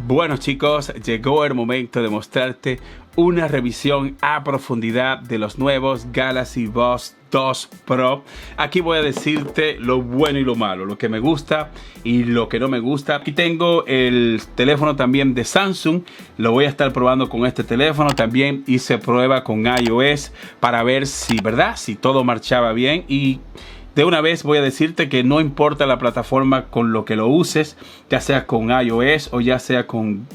Bueno chicos, llegó el momento de mostrarte una revisión a profundidad de los nuevos Galaxy Buds 2 Pro. Aquí voy a decirte lo bueno y lo malo, lo que me gusta y lo que no me gusta. Aquí tengo el teléfono también de Samsung, lo voy a estar probando con este teléfono. También hice prueba con iOS para ver si todo marchaba bien, y de una vez voy a decirte que no importa la plataforma con lo que lo uses, ya sea con iOS o ya sea con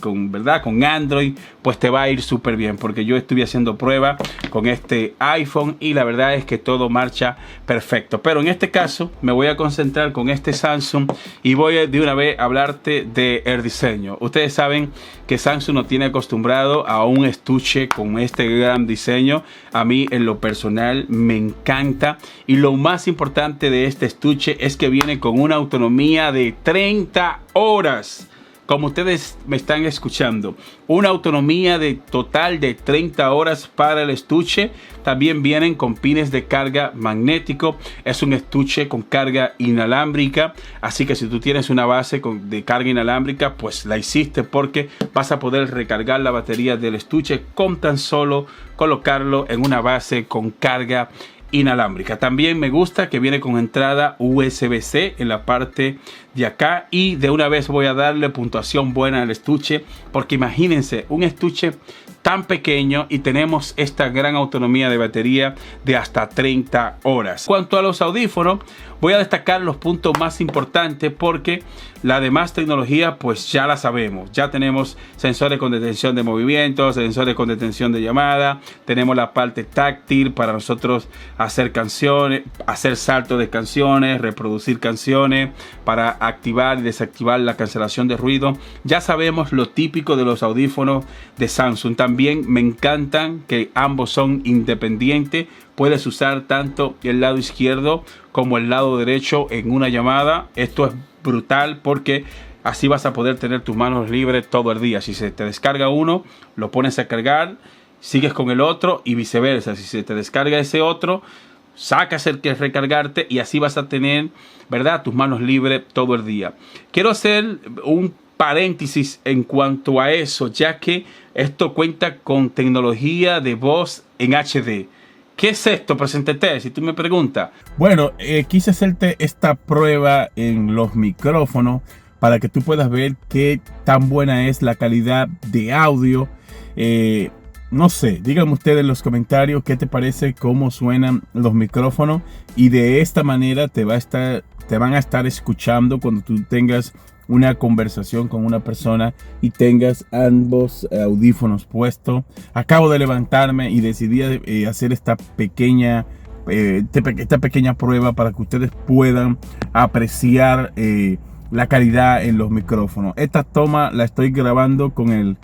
Android, pues te va a ir súper bien, porque yo estuve haciendo prueba con este iPhone y la verdad es que todo marcha perfecto. Pero en este caso me voy a concentrar con este Samsung y voy de una vez a hablarte del diseño. Ustedes saben que Samsung nos tiene acostumbrado a un estuche con este gran diseño. A mí en lo personal me encanta, y lo más importante de este estuche es que viene con una autonomía de 30 horas. Como ustedes me están escuchando, una autonomía total de 30 horas para el estuche. También vienen con pines de carga magnético. Es un estuche con carga inalámbrica, así que si tú tienes una base de carga inalámbrica, pues la hiciste, porque vas a poder recargar la batería del estuche con tan solo colocarlo en una base con carga inalámbrica. También me gusta que viene con entrada USB-C en la parte de acá, y de una vez voy a darle puntuación buena al estuche, porque imagínense un estuche tan pequeño y tenemos esta gran autonomía de batería de hasta 30 horas. Cuanto a los audífonos, voy a destacar los puntos más importantes, porque la demás tecnología pues ya la sabemos. Ya tenemos sensores con detención de movimientos, sensores con detención de llamada, tenemos la parte táctil para nosotros hacer canciones, hacer saltos de canciones, reproducir canciones, para activar y desactivar la cancelación de ruido. Ya sabemos lo típico de los audífonos de Samsung. También me encantan que ambos son independientes. Puedes usar tanto el lado izquierdo como el lado derecho en una llamada. Esto es brutal, porque así vas a poder tener tus manos libres todo el día. Si se te descarga uno, lo pones a cargar, sigues con el otro, y viceversa. Si se te descarga ese otro, sacas el que es recargarte, y así vas a tener, tus manos libres todo el día. Quiero hacer un paréntesis en cuanto a eso, ya que esto cuenta con tecnología de voz en HD. ¿Qué es esto, Preséntate? Si tú me preguntas. Bueno, quise hacerte esta prueba en los micrófonos para que tú puedas ver qué tan buena es la calidad de audio. No sé, díganme ustedes en los comentarios qué te parece, cómo suenan los micrófonos, y de esta manera te van a estar escuchando cuando tú tengas una conversación con una persona y tengas ambos audífonos puestos. Acabo de levantarme y decidí hacer esta pequeña prueba para que ustedes puedan apreciar la calidad en los micrófonos. Esta toma la estoy grabando con el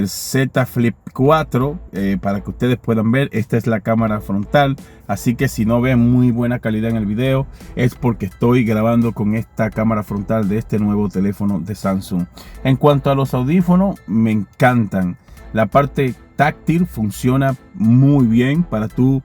Z Flip 4 para que ustedes puedan ver. Esta es la cámara frontal, así que si no ven muy buena calidad en el video, es porque estoy grabando con esta cámara frontal de este nuevo teléfono de Samsung. En cuanto a los audífonos, me encantan. La parte táctil funciona muy bien para tú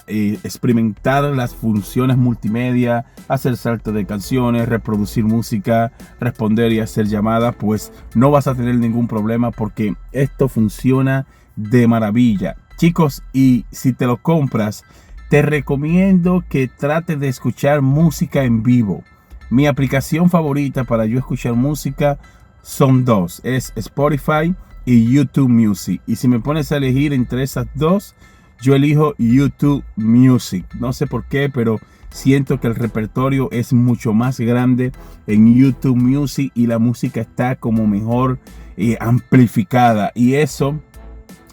experimentar las funciones multimedia, hacer saltos de canciones, reproducir música, responder y hacer llamadas. Pues no vas a tener ningún problema, porque esto funciona de maravilla, chicos. Y si te lo compras, te recomiendo que trates de escuchar música en vivo. Mi aplicación favorita para yo escuchar música son dos, es Spotify y YouTube Music. Y si me pones a elegir entre esas dos, yo elijo YouTube Music. No sé por qué, pero siento que el repertorio es mucho más grande en YouTube Music y la música está como mejor amplificada. Y eso,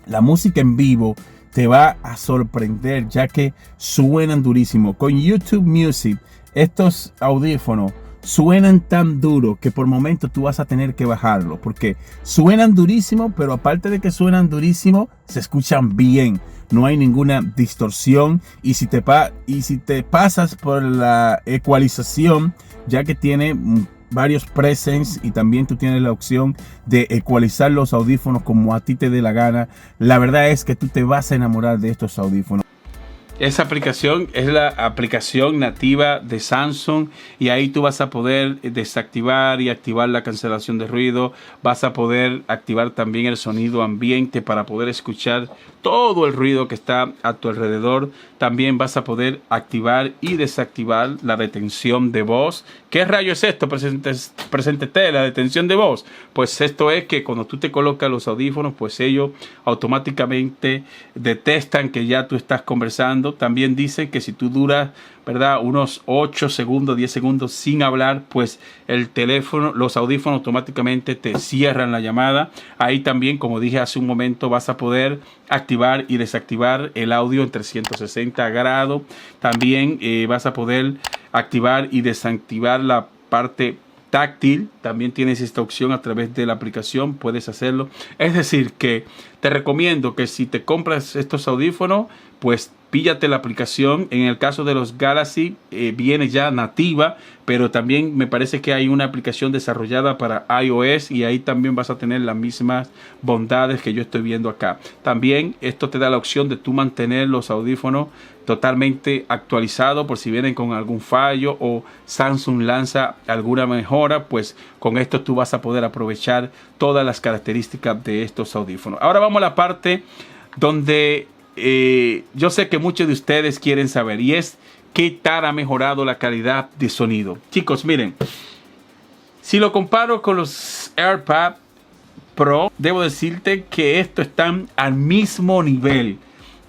la música en vivo te va a sorprender, ya que suenan durísimo. Con YouTube Music, estos audífonos suenan tan duro que por momento tú vas a tener que bajarlo, porque suenan durísimo, pero aparte de que suenan durísimo, se escuchan bien. No hay ninguna distorsión, y si te pasas por la ecualización, ya que tiene varios presets, y también tú tienes la opción de ecualizar los audífonos como a ti te dé la gana, la verdad es que tú te vas a enamorar de estos audífonos. Esa aplicación es la aplicación nativa de Samsung y ahí tú vas a poder desactivar y activar la cancelación de ruido. Vas a poder activar también el sonido ambiente para poder escuchar todo el ruido que está a tu alrededor. También vas a poder activar y desactivar la detención de voz. ¿Qué rayo es esto? Preséntete, la detención de voz. Pues esto es que cuando tú te colocas los audífonos, pues ellos automáticamente detectan que ya tú estás conversando. También dice que si tú duras, ¿verdad?, unos 8 segundos, 10 segundos sin hablar, pues el teléfono, los audífonos automáticamente te cierran la llamada. Ahí también, como dije hace un momento, vas a poder activar y desactivar el audio en 360 grados. También vas a poder activar y desactivar la parte táctil. También tienes esta opción a través de la aplicación, puedes hacerlo. Es decir, que te recomiendo que si te compras estos audífonos, pues píllate la aplicación. En el caso de los Galaxy viene ya nativa, pero también me parece que hay una aplicación desarrollada para iOS y ahí también vas a tener las mismas bondades que yo estoy viendo acá. También esto te da la opción de tú mantener los audífonos totalmente actualizados por si vienen con algún fallo o Samsung lanza alguna mejora, pues con esto tú vas a poder aprovechar todas las características de estos audífonos. Ahora vamos a la parte donde yo sé que muchos de ustedes quieren saber, y es qué tal ha mejorado la calidad de sonido. Chicos, miren, si lo comparo con los AirPods Pro, debo decirte que estos están al mismo nivel.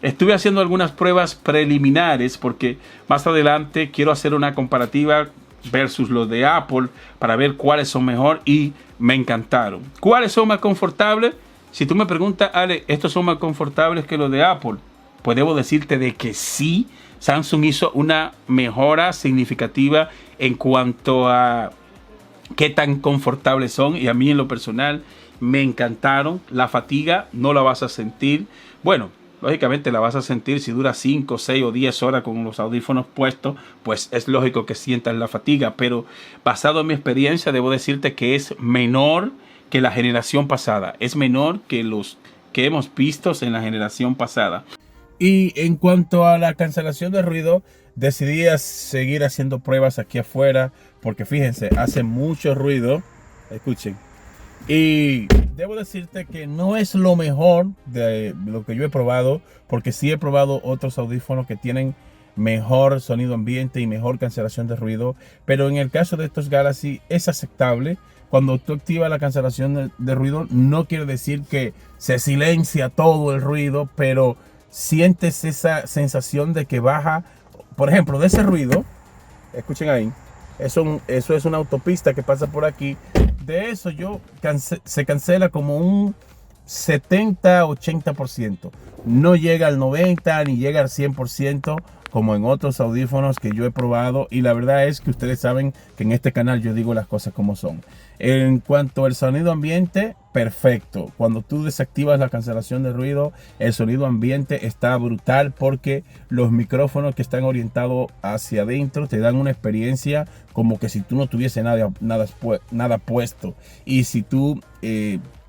Estuve haciendo algunas pruebas preliminares porque más adelante quiero hacer una comparativa versus los de Apple para ver cuáles son mejor, y me encantaron. ¿Cuáles son más confortables? Si tú me preguntas, Ale, ¿estos son más confortables que los de Apple? Pues debo decirte de que sí. Samsung hizo una mejora significativa en cuanto a qué tan confortables son, y a mí en lo personal me encantaron. La fatiga no la vas a sentir. Bueno, lógicamente la vas a sentir si dura 5, 6 o 10 horas con los audífonos puestos, pues es lógico que sientas la fatiga, pero basado en mi experiencia debo decirte que es menor que la generación pasada, es menor que los que hemos visto en la generación pasada. Y en cuanto a la cancelación de ruido, decidí seguir haciendo pruebas aquí afuera porque fíjense, hace mucho ruido, escuchen. Y debo decirte que no es lo mejor de lo que yo he probado, porque sí he probado otros audífonos que tienen mejor sonido ambiente y mejor cancelación de ruido, pero en el caso de estos Galaxy es aceptable. Cuando tú activas la cancelación de ruido, no quiere decir que se silencia todo el ruido, pero sientes esa sensación de que baja, por ejemplo, de ese ruido. Escuchen ahí, eso es una autopista que pasa por aquí. De eso se cancela como un 70-80%. No llega al 90% ni llega al 100% como en otros audífonos que yo he probado. Y la verdad es que ustedes saben que en este canal yo digo las cosas como son. En cuanto al sonido ambiente, perfecto. Cuando tú desactivas la cancelación de ruido, el sonido ambiente está brutal porque los micrófonos que están orientados hacia adentro te dan una experiencia como que si tú no tuviese nada puesto. Y si tú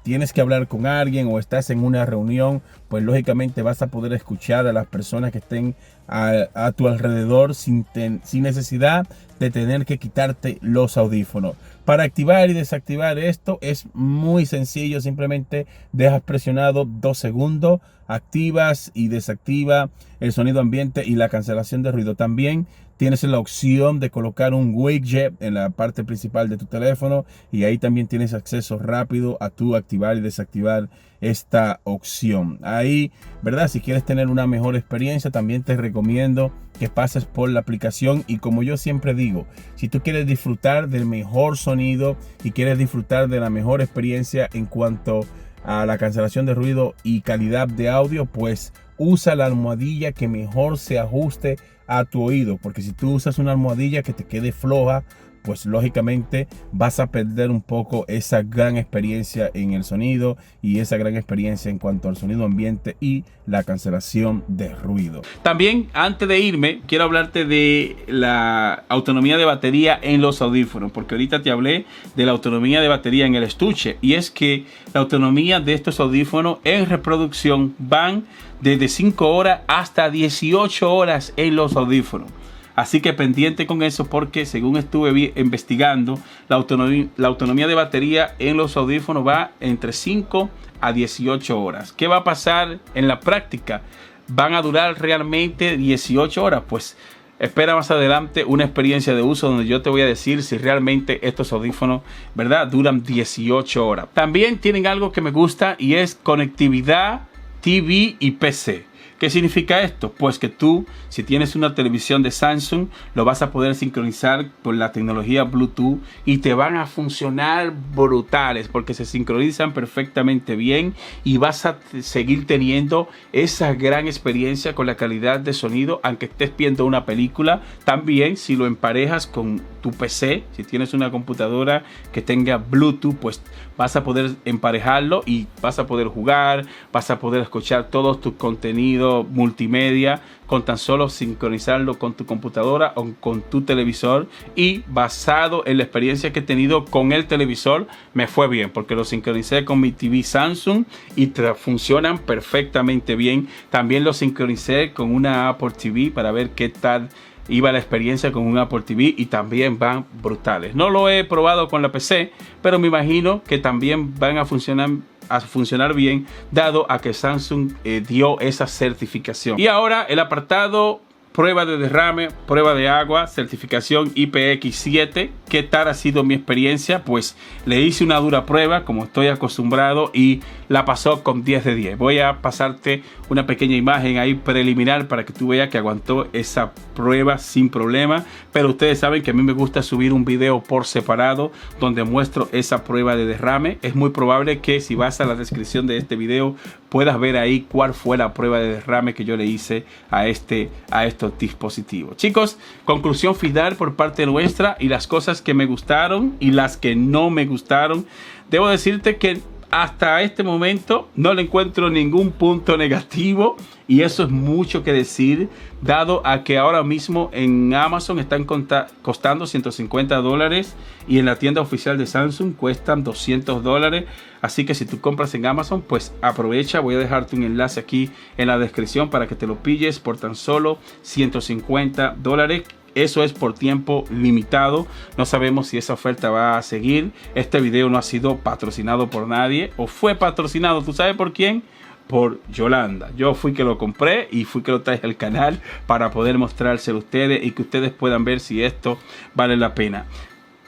tienes que hablar con alguien o estás en una reunión, pues lógicamente vas a poder escuchar a las personas que estén a tu alrededor sin necesidad de tener que quitarte los audífonos. Para activar y desactivar esto es muy sencillo, simplemente dejas presionado 2 segundos, activas y desactiva el sonido ambiente y la cancelación de ruido. También tienes la opción de colocar un widget en la parte principal de tu teléfono y ahí también tienes acceso rápido a tu activar y desactivar esta opción. Ahí, ¿verdad? Si quieres tener una mejor experiencia, también te recomiendo que pases por la aplicación. Y como yo siempre digo, si tú quieres disfrutar del mejor sonido y quieres disfrutar de la mejor experiencia en cuanto a la cancelación de ruido y calidad de audio, pues usa la almohadilla que mejor se ajuste a tu oído, porque si tú usas una almohadilla que te quede floja, pues lógicamente vas a perder un poco esa gran experiencia en el sonido y esa gran experiencia en cuanto al sonido ambiente y la cancelación de ruido. También, antes de irme, quiero hablarte de la autonomía de batería en los audífonos, porque ahorita te hablé de la autonomía de batería en el estuche, y es que la autonomía de estos audífonos en reproducción van desde 5 horas hasta 18 horas en los audífonos. Así que pendiente con eso, porque según estuve investigando, la autonomía de batería en los audífonos va entre 5 a 18 horas. ¿Qué va a pasar en la práctica? ¿Van a durar realmente 18 horas? Pues espera más adelante una experiencia de uso donde yo te voy a decir si realmente estos audífonos, ¿verdad?, duran 18 horas. También tienen algo que me gusta, y es conectividad TV y PC. ¿Qué significa esto? Pues que tú, si tienes una televisión de Samsung, lo vas a poder sincronizar con la tecnología Bluetooth y te van a funcionar brutales, porque se sincronizan perfectamente bien y vas a seguir teniendo esa gran experiencia con la calidad de sonido, aunque estés viendo una película. También, si lo emparejas con tu PC, si tienes una computadora que tenga Bluetooth, pues vas a poder emparejarlo y vas a poder jugar, vas a poder escuchar todo tu contenido multimedia con tan solo sincronizarlo con tu computadora o con tu televisor. Y basado en la experiencia que he tenido con el televisor, me fue bien, porque lo sincronicé con mi TV Samsung y funcionan perfectamente bien. También lo sincronicé con una Apple TV para ver qué tal iba la experiencia con un Apple TV, y también van brutales. No lo he probado con la PC, pero me imagino que también van a funcionar bien, dado a que Samsung dio esa certificación. Y ahora el apartado prueba de derrame, prueba de agua, certificación IPX7. ¿Qué tal ha sido mi experiencia? Pues le hice una dura prueba, como estoy acostumbrado, y la pasó con 10 de 10. Voy a pasarte una pequeña imagen ahí preliminar para que tú veas que aguantó esa prueba sin problema. Pero ustedes saben que a mí me gusta subir un video por separado donde muestro esa prueba de derrame. Es muy probable que si vas a la descripción de este video puedas ver ahí cuál fue la prueba de derrame que yo le hice a estos dispositivos. Chicos, conclusión final por parte nuestra, y las cosas que me gustaron y las que no me gustaron. Debo decirte que hasta este momento no le encuentro ningún punto negativo, y eso es mucho que decir, dado a que ahora mismo en Amazon están costando $150 y en la tienda oficial de Samsung cuestan $200. Así que si tú compras en Amazon, pues aprovecha. Voy a dejarte un enlace aquí en la descripción para que te lo pilles por tan solo $150. Eso es por tiempo limitado. No sabemos si esa oferta va a seguir. Este video no ha sido patrocinado por nadie, o fue patrocinado, ¿tú sabes por quién? Por Yolanda. Yo fui que lo compré y fui que lo traje al canal para poder mostrárselo a ustedes y que ustedes puedan ver si esto vale la pena.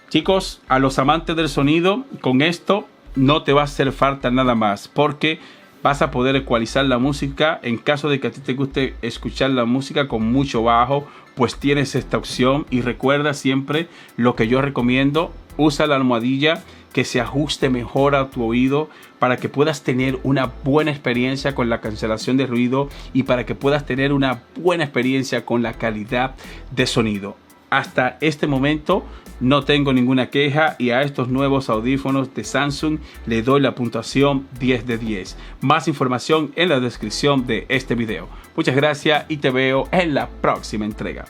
Chicos, a los amantes del sonido, con esto no te va a hacer falta nada más, porque vas a poder ecualizar la música. En caso de que a ti te guste escuchar la música con mucho bajo, pues tienes esta opción. Y recuerda siempre lo que yo recomiendo: usa la almohadilla que se ajuste mejor a tu oído, para que puedas tener una buena experiencia con la cancelación de ruido y para que puedas tener una buena experiencia con la calidad de sonido. Hasta este momento no tengo ninguna queja, y a estos nuevos audífonos de Samsung le doy la puntuación 10 de 10. Más información en la descripción de este video. Muchas gracias y te veo en la próxima entrega.